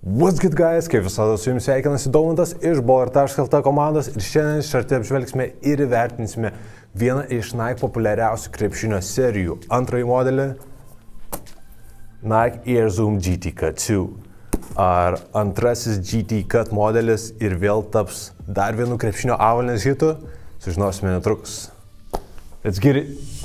What's good guys, kaip visada su jumis sveikinasi Daumantas iš Baller.lt komandos ir šiandien iš arti apžvelgsime ir įvertinsime vieną iš Nike populiariausių krepšinio serijų, antrąjį modelį Nike Air Zoom GT Cut 2. Ar antrasis GT Cut modelis ir vėl taps dar vienu krepšinio avalynės hitu, sužinosime netrukus. Let's get it!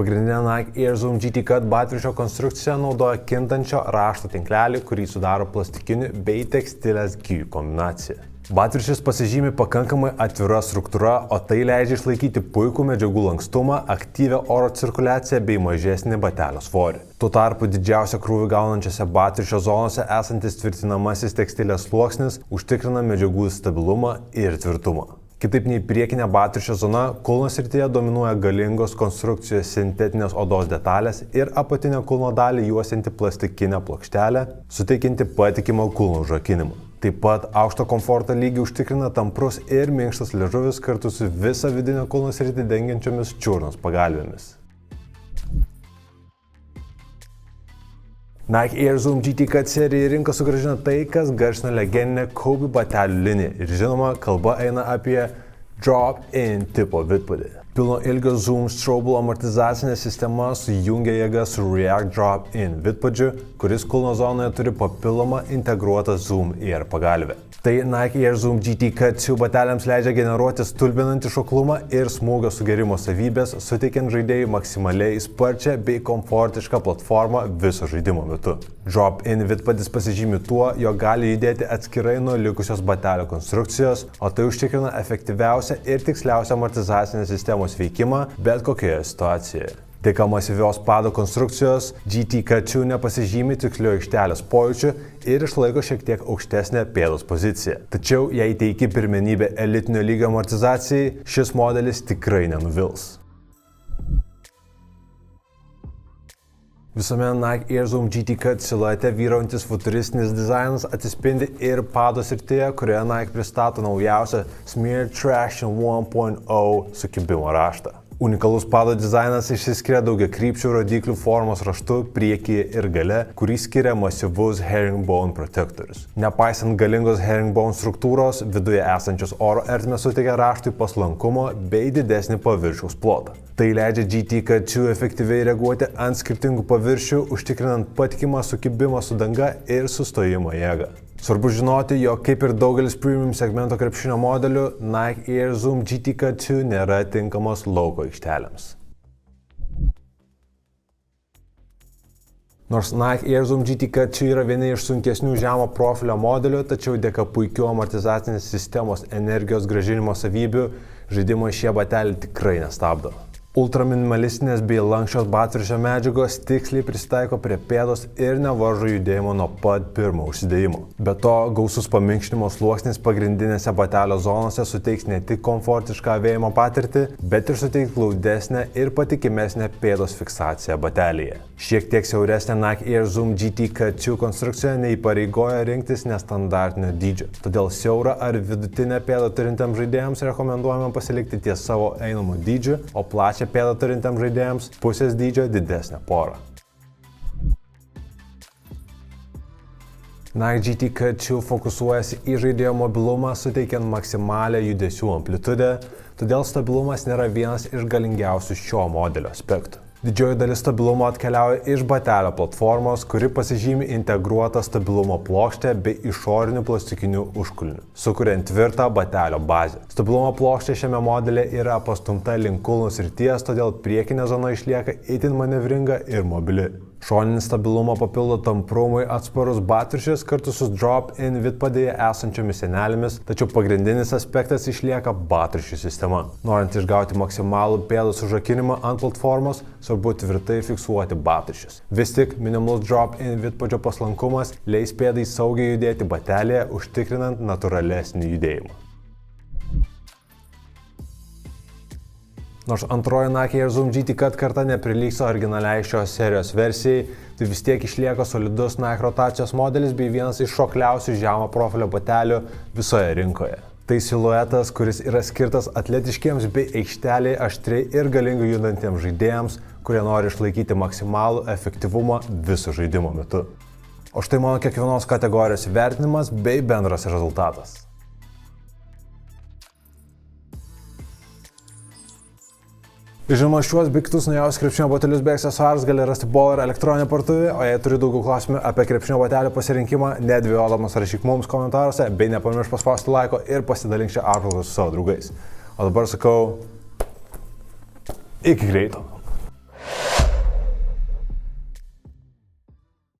Pagrindinė Nike Air Zoom GT Cut batvirčio konstrukcija naudoja kintančio rašto tinklelį, kurį sudaro plastikinių bei tekstilės gijų kombinacija. Batvirčis pasižymi pakankamai atvira struktūra, o tai leidžia išlaikyti puikų medžiagų lankstumą, aktyvią oro cirkuliaciją bei mažesnį batelio svorį. Tuo tarpu didžiausią krūvį gaunančiose batvirčio zonose esantis tvirtinamasis tekstilės sluoksnis užtikrina medžiagų stabilumą ir tvirtumą. Kitaip nei priekinė batvirčio zona, kulno srityje dominuoja galingos konstrukcijos sintetinės odos detalės ir apatinę kulno dalį juosianti plastikinė plokštelė, suteikianti patikimą kulno užrakinimą. Taip pat aukšto komforto lygį užtikrina tamprus ir minkštas liežuvis kartu su visą vidinę kulno sritį dengiančiomis čiurnos pagalvėmis. Nike Air Zoom GT Cut serija į rinką sugrąžina tai, kas garsina legendinę Kobe batelių liniją ir žinoma, kalba eina apie drop-in tipo vidpadį. Pilno ilgio Zoom Strobel amortizacinė sistema sujungia jėgas su React drop-in vidpadžiu, kuris kulno zonoje turi papildomą integruotą Zoom Air pagalvę. Tai Nike Air Zoom GT Cut 2 bateliams leidžia generuoti stulbinantį šoklumą ir smūgio sugerimo savybės, suteikiant žaidėjui maksimaliai sparčią bei komfortišką platformą viso žaidimo metu. Drop-in vidpadis pasižymi tuo, jog gali judėti atskirai nuo likusios batelio konstrukcijos, o tai užtikrina efektyviausią ir tiksliausią amortizacinės sistemos veikimą bet kokioje situacijoje. Dėka masyvios pado konstrukcijos, GT Cut 2 nepasižymi tiksliu aikštelės pojūčiu ir išlaiko šiek tiek aukštesnę pėdos poziciją. Tačiau, jei teiki pirmenybę elitinio lygio amortizacijai, šis modelis tikrai nenuvils. Visame Nike Air Zoom GT Cut siluete vyraujantis futuristinis dizainas atsispindi ir pado srityje, kurioje Nike pristato naujausią Smear Traction 1.0 sukibimo raštą. Unikalus pado dizainas išsiskiria daugiakrypčių rodiklių formos raštu priekyje ir gale, kurį skiria masyvus herringbone protektorius. Nepaisant galingos herringbone struktūros, viduje esančios oro ertmės suteikia raštui paslankumo bei didesnį paviršiaus plotą. Tai leidžia GT Cut 2 efektyviai reaguoti ant skirtingų paviršių, užtikrinant patikimą sukibimą su danga ir sustojimo jėgą. Svarbu žinoti, jog kaip ir daugelis premium segmento krepšinio modelių, Nike Air Zoom GT Cut 2 nėra tinkamos lauko aikštelėms. Nors Nike Air Zoom GT Cut 2 yra vieni iš sunkesnių žemo profilio modelių, tačiau dėka puikių amortizacinės sistemos energijos grąžinimo savybių, žaidimo šie bateliai tikrai nestabdo. Ultraminimalistinės bei lanksčios batvirčio medžiagos tiksliai prisitaiko prie pėdos ir nevaržo judėjimo nuo pat pirmo užsidėjimo. Be to, gausus paminkštinimo sluoksnis pagrindinėse batelio zonose suteiks ne tik komfortišką avėjimo patirtį, bet ir suteiks glaudesnę ir patikimesnę pėdos fiksaciją batelyje. Šiek tiek siauresnė Nike Air Zoom GT Cut 2 konstrukcija neįpareigoja rinktis nestandartinio dydžio. Todėl siaurą ar vidutinę pėdą turintiems žaidėjams rekomenduojame pasilikti ties savo einamo dydžiu, o plačią pėdą turintiems žaidėjams pusės dydžio didesnę porą. Nike GT Cut 2 fokusuojasi į žaidėjo mobilumą, suteikiant maksimalią judesių amplitudę, todėl stabilumas nėra vienas iš galingiausių šio modelio aspektų. Didžioji dalis stabilumo atkeliauja iš batelio platformos, kuri pasižymi integruotą stabilumo plokštę bei išorinių plastikinių užkulnių, sukuriant tvirtą batelio bazę. Stabilumo plokštė šiame modelė yra pastumta link kulno srities, todėl priekinė zona išlieka itin manevringa ir mobili. Šoninį stabilumą papildo tamprumui atsparus batvirčis kartu su drop-in vidpadėje esančiomis sienelėmis, tačiau pagrindinis aspektas išlieka batvirčių sistema. Norint išgauti maksimalų pėdos užrakinimą ant platformos, svarbu tvirtai fiksuoti batvirčius. Vis tik minimalus drop-in vidpadžio paslankumas leis pėdai saugiai judėti batelėje, užtikrinant natūralesnį judėjimą. Nors antroji Nike Air Zoom GT Cut karta neprilygsta originaliai šios serijos versijai, tai vis tiek išlieka solidus Nike rotacijos modelis bei vienas iš šokliausių žemo profilio batelių visoje rinkoje. Tai siluetas, kuris yra skirtas atletiškiems bei aikšteliai aštriai ir galingai judantiems žaidėjams, kurie nori išlaikyti maksimalų efektyvumą viso žaidimo metu. O štai mano kiekvienos kategorijos vertinimas bei bendras rezultatas. Žinoma, šiuos bei kitus naujausius krepšinio batelius bei aksesuarus gali rasti Baller elektroninėje parduotuvėje, o jei turi daugiau klausimų apie krepšinio batelių pasirinkimą, nedvejodamas rašyk mums komentaruose, bei nepamiršk paspausti laiko ir pasidalink šią apžvalgą su savo draugais. O dabar sakau, iki greito.